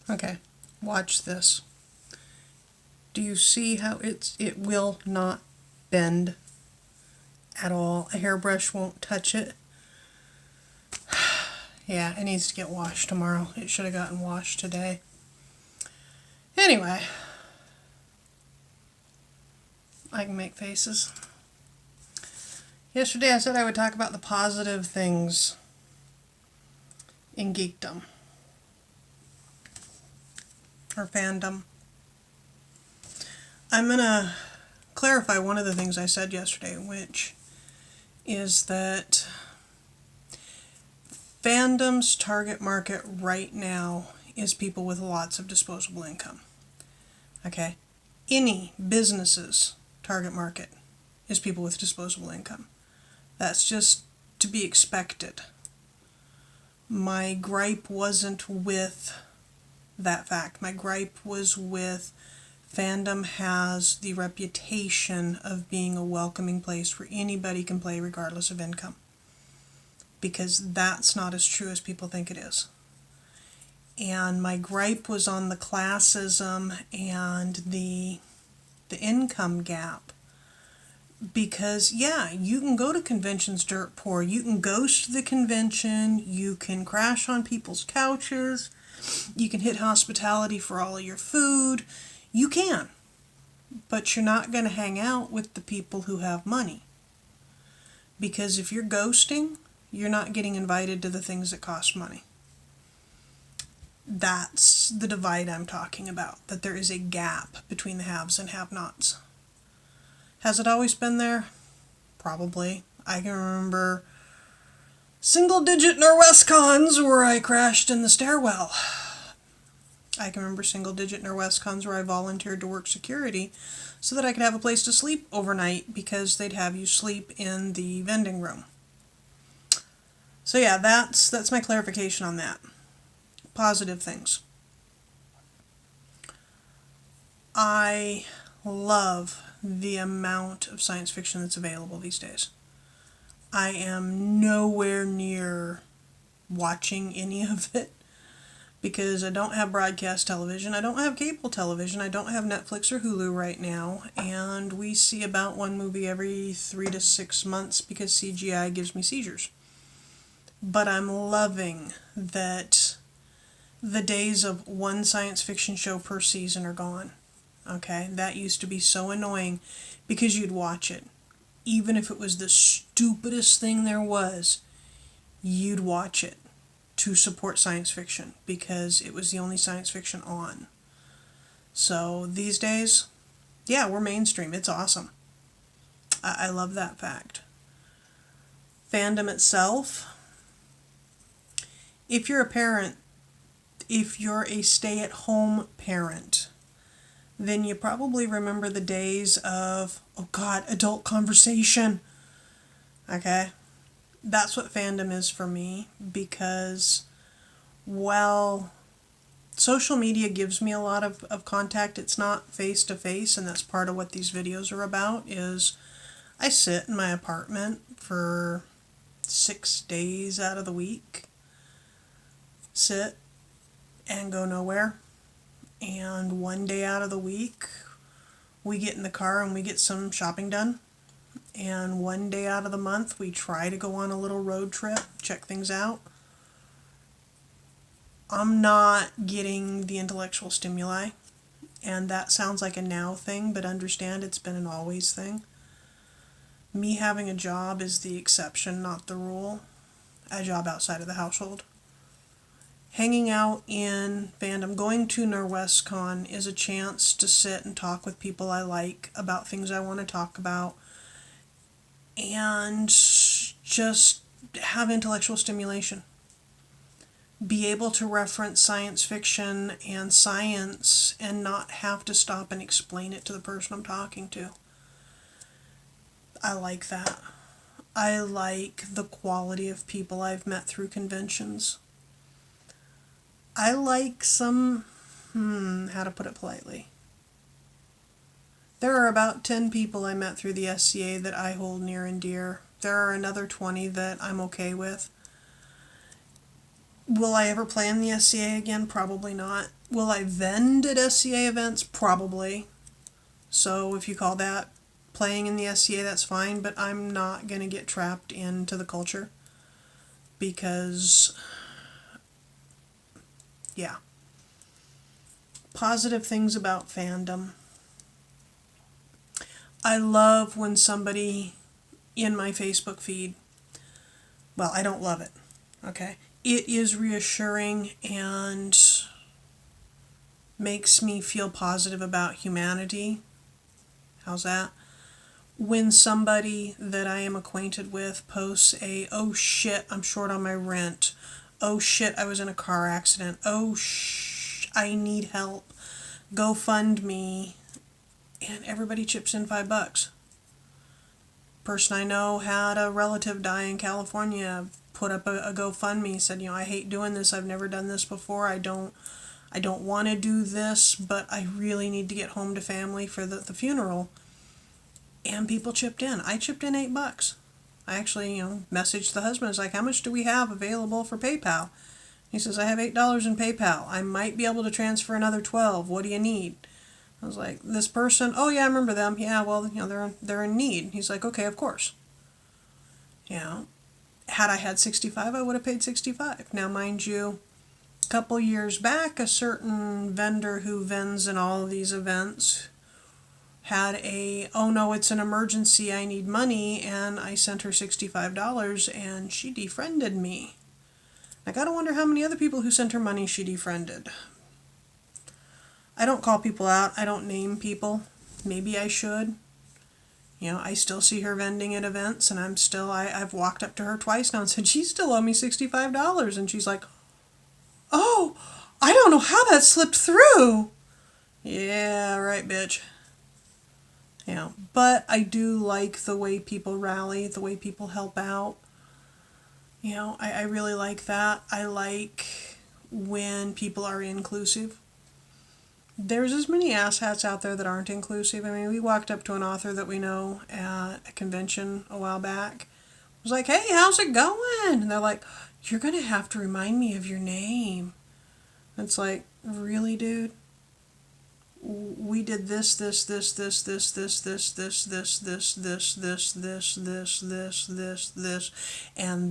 Okay, watch this. Do you see how it will not bend at all? A hairbrush won't touch it. Yeah, it needs to get washed tomorrow. It should have gotten washed today. Anyway, I can make faces. Yesterday I said I would talk about the positive things in geekdom or fandom. I'm going to clarify one of the things I said yesterday, which is that fandom's target market right now is people with lots of disposable income. Okay? Any business's target market is people with disposable income. That's just to be expected. My gripe wasn't with that fact. My gripe was with fandom has the reputation of being a welcoming place where anybody can play regardless of income. Because that's not as true as people think it is. And my gripe was on the classism and the income gap. Because, yeah, you can go to conventions dirt poor. You can ghost the convention. You can crash on people's couches. You can hit hospitality for all of your food. You can. But you're not going to hang out with the people who have money. Because if you're ghosting, you're not getting invited to the things that cost money. That's the divide I'm talking about. That there is a gap between the haves and have-nots. Has it always been there? Probably. I can remember single-digit Norwestcons where I crashed in the stairwell. I can remember single-digit Norwestcons where I volunteered to work security so that I could have a place to sleep overnight because they'd have you sleep in the vending room. So yeah, that's my clarification on that. Positive things. I love the amount of science fiction that's available these days. I am nowhere near watching any of it because I don't have broadcast television, I don't have cable television, I don't have Netflix or Hulu right now, and we see about one movie every 3 to 6 months because CGI gives me seizures. But I'm loving that the days of one science fiction show per season are gone. Okay, that used to be so annoying because you'd watch it. Even if it was the stupidest thing there was, you'd watch it to support science fiction because it was the only science fiction on. So these days, yeah, we're mainstream. It's awesome. I love that fact. Fandom itself, if you're a parent, if you're a stay-at-home parent, then you probably remember the days of, oh God, adult conversation. Okay? That's what fandom is for me because, well, social media gives me a lot of contact. It's not face-to-face, and that's part of what these videos are about, is I sit in my apartment for 6 days out of the week. Sit and go nowhere. And one day out of the week, we get in the car and we get some shopping done. And one day out of the month, we try to go on a little road trip, check things out. I'm not getting the intellectual stimuli. And that sounds like a now thing, but understand it's been an always thing. Me having a job is the exception, not the rule. A job outside of the household. Hanging out in fandom, going to NorwestCon is a chance to sit and talk with people I like about things I want to talk about and just have intellectual stimulation. Be able to reference science fiction and science and not have to stop and explain it to the person I'm talking to. I like that. I like the quality of people I've met through conventions. I like some, how to put it politely. There are about 10 people I met through the SCA that I hold near and dear. There are another 20 that I'm okay with. Will I ever play in the SCA again? Probably not. Will I vend at SCA events? Probably. So if you call that playing in the SCA, that's fine, but I'm not going to get trapped into the culture because, yeah. Positive things about fandom. I love when somebody in my Facebook feed, well, I don't love it, okay? It is reassuring and makes me feel positive about humanity. How's that? When somebody that I am acquainted with posts oh shit, I'm short on my rent. Oh shit, I was in a car accident. Oh I need help. Go fund me. And everybody chips in $5. Person I know had a relative die in California, put up a GoFundMe, said, I hate doing this. I've never done this before. I don't want to do this, but I really need to get home to family for the funeral. And people chipped in. I chipped in $8. I actually, messaged the husband. It's like, how much do we have available for PayPal? He says, I have $8 in PayPal. I might be able to transfer another $12. What do you need? I was like, this person, oh yeah, I remember them. Yeah, well, they're in need. He's like, okay, of course. Had I had 65, I would have paid 65. Now, mind you, a couple years back, a certain vendor who vends in all of these events had oh no, it's an emergency, I need money, and I sent her $65 and she defriended me. I gotta wonder how many other people who sent her money she defriended. I don't call people out. I don't name people. Maybe I should. I still see her vending at events, and I've walked up to her twice now and said, she still owe me $65. And she's like, oh, I don't know how that slipped through. Yeah, right, bitch. But I do like the way people rally, the way people help out. I really like that. I like when people are inclusive. There's as many asshats out there that aren't inclusive. I mean, we walked up to an author that we know at a convention a while back. I was like, hey, how's it going? And they're like, you're going to have to remind me of your name. It's like, really, dude? We did this, and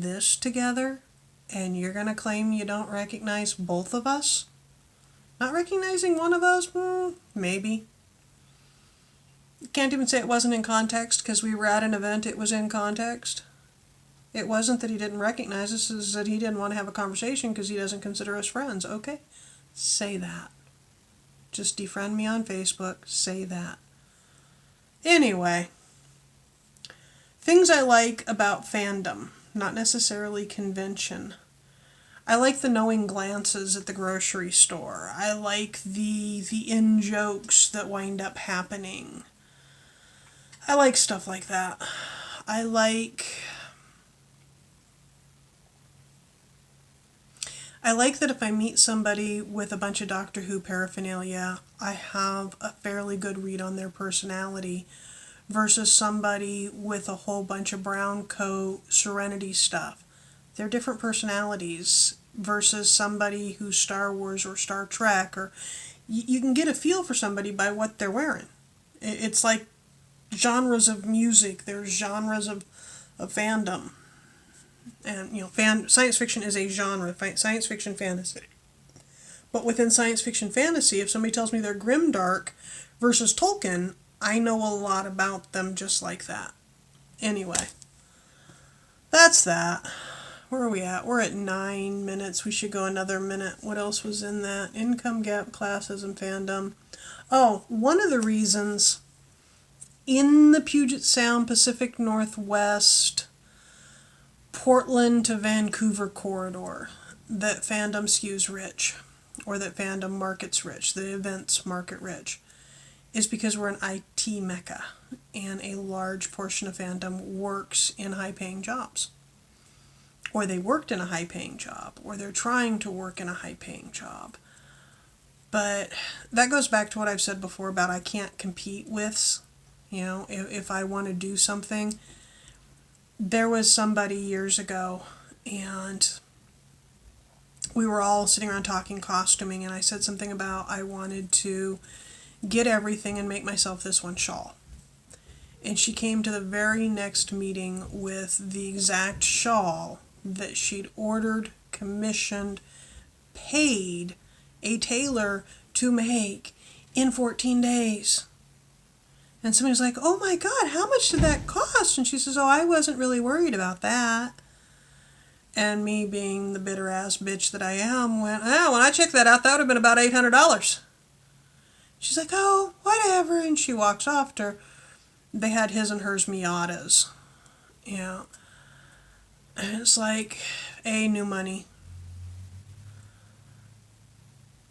this together, and you're going to claim you don't recognize both of us? Not recognizing one of us? Maybe. Can't even say it wasn't in context because we were at an event. It was in context. It wasn't that he didn't recognize us. It's that he didn't want to have a conversation because he doesn't consider us friends. Okay, say that. Just defriend me on Facebook. Say that. Anyway, things I like about fandom, not necessarily convention. I like the knowing glances at the grocery store. I like the in-jokes that wind up happening. I like stuff like that. I like that if I meet somebody with a bunch of Doctor Who paraphernalia, I have a fairly good read on their personality versus somebody with a whole bunch of brown coat Serenity stuff. They're different personalities versus somebody who's Star Wars or Star Trek, or you can get a feel for somebody by what they're wearing. It's like genres of music. There's genres of fandom. And, science fiction is a genre, science fiction fantasy. But within science fiction fantasy, if somebody tells me they're grimdark versus Tolkien, I know a lot about them just like that. Anyway, that's that. Where are we at? We're at 9 minutes. We should go another minute. What else was in that? Income gap, classism, fandom. Oh, one of the reasons in the Puget Sound, Pacific Northwest, Portland to Vancouver corridor that fandom skews rich, or that fandom markets rich, the events market rich, is because we're an IT mecca, and a large portion of fandom works in high-paying jobs. Or they worked in a high-paying job, or they're trying to work in a high-paying job. But that goes back to what I've said before about I can't compete with, if I want to do something. There was somebody years ago, and we were all sitting around talking costuming, and I said something about I wanted to get everything and make myself this one shawl. And she came to the very next meeting with the exact shawl that she'd ordered, commissioned, paid a tailor to make in 14 days. And somebody's like, "Oh my God, how much did that cost?" And she says, "Oh, I wasn't really worried about that." And me, being the bitter ass bitch that I am, went, "Oh, when I checked that out, that would have been about $800. She's like, "Oh, whatever." And she walks off to her. They had his and hers Miatas. Yeah. And it's like, new money.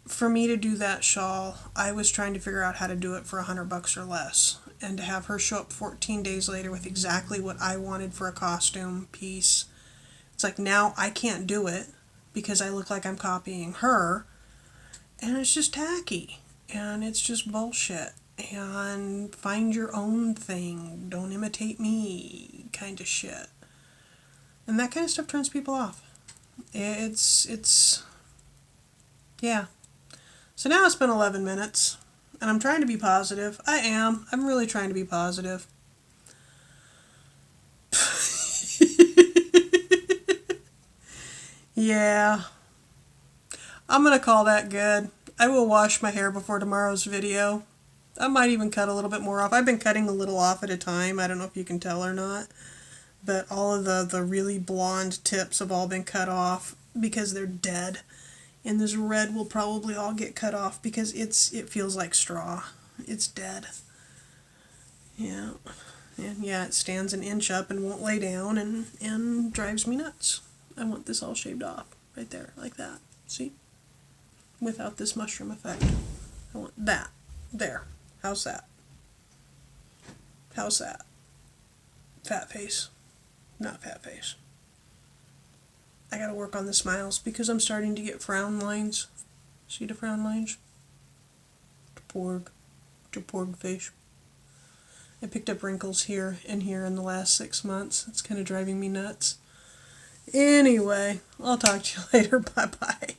For me to do that shawl, I was trying to figure out how to do it for $100 or less. And to have her show up 14 days later with exactly what I wanted for a costume piece, it's like, now I can't do it because I look like I'm copying her. And it's just tacky. And it's just bullshit. And find your own thing. Don't imitate me kind of shit. And that kind of stuff turns people off. Yeah. So now it's been 11 minutes, and I'm trying to be positive. I am. I'm really trying to be positive. Yeah. I'm going to call that good. I will wash my hair before tomorrow's video. I might even cut a little bit more off. I've been cutting a little off at a time. I don't know if you can tell or not. But all of the really blonde tips have all been cut off because they're dead. And this red will probably all get cut off because it feels like straw. It's dead. Yeah. And yeah, it stands an inch up and won't lay down and drives me nuts. I want this all shaved off. Right there, like that. See? Without this mushroom effect. I want that. There. How's that? How's that? Fat face. Not fat face. I gotta work on the smiles because I'm starting to get frown lines. See the frown lines? Porg. Porg face. I picked up wrinkles here and here in the last 6 months. It's kind of driving me nuts. Anyway, I'll talk to you later. Bye-bye.